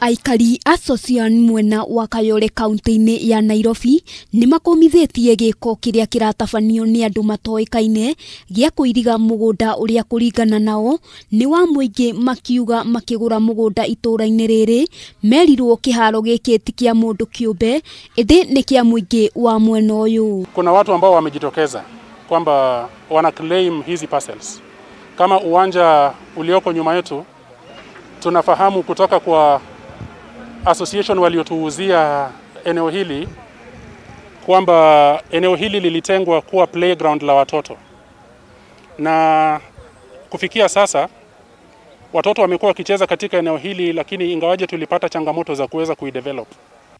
Aikari a Sosian mwena wa Kayole kaunti-ini ya Nairobi nimakumithitie giiko kiria kiratabanio ni andu matoikaine gia kuiriga mugunda uria kuringana nao ni wa muingi makiuga makigura mugunda ituura-ini riri merirwo kihaaro giki ti kia mundu kiumbe indi ni kia muingi wa mwena uyu. Kuna watu ambao wamejitokeza kwamba wana claim hizi parcels kama uwanja ulioko nyuma yetu. Tunafahamu kutoka kwa association waliotuuzia eneo hili kwamba eneo hili lilitengwa kuwa playground la watoto, na kufikia sasa watoto wamekuwa wakicheza katika eneo hili, lakini ingawaje tulipata changamoto za kuweza kuidevelop.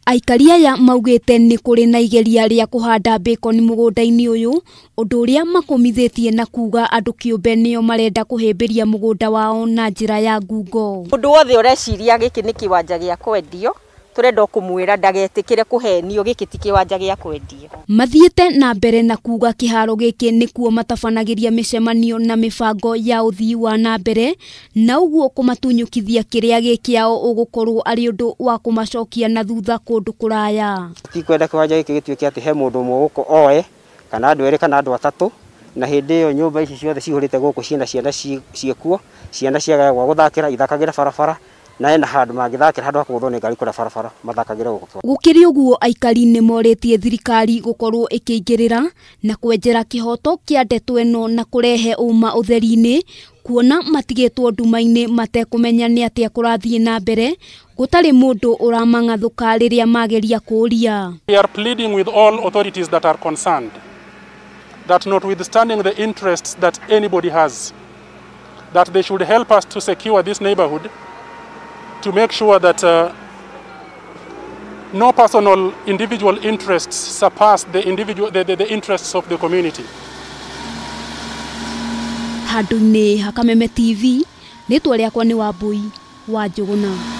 Aikari ya maugite ni kuri na igeria ria kuhanda bacon mugunda-ini uyu undu uria makumithitie na kuga andu kiumbe nio marenda kuhimbiria mugunda wao na njira ya ngungo. Undu wothe ureciria giki ni kiwanja gia kwendio, turenda kumwira ndagetikire kuhenio giki ti kiwanja gia kwendio. Mathiete na mbere na kuga kihaaro giki ni kuo matabanagiria micemanio na mibango ya uthii wa na mbere, na uguo kumatunyukithia kiria gikiao ugukorwo ari undu wa kumacokia na thutha kundu kuraya. Tikwenda kiwanja giki gituike ati he mundu umwe guko oe kana andu eri kana andu atatu, na hindi iyo nyumba ici ciothe cihurite guku ciana ciekuo, ciana ciagaga gwa guthakira ithakagira barabara na ena handu magithakira handu hakuthwo ni ngari kura barabara mathakagira guku. Gukiri uguo Aikari ni moretie thirikari gukorwo ikiingirira na kwenjera kihoto kia ndeto eno na kurehe uuma utheri-ini, kwona matigitwo nduma-ini matekumenya ni atia kurathie na mbere gutari mundu uramang'athuka riria mageria kuria. We are pleading with all authorities that are concerned that notwithstanding the interests that anybody has, that they should help us to secure this neighborhood, to make sure that no personal individual interests surpass the interests of the community. Handũ-inĩ ha Kameme TV, nĩtwa rĩakwa nĩ Wambui wa Njũgũna.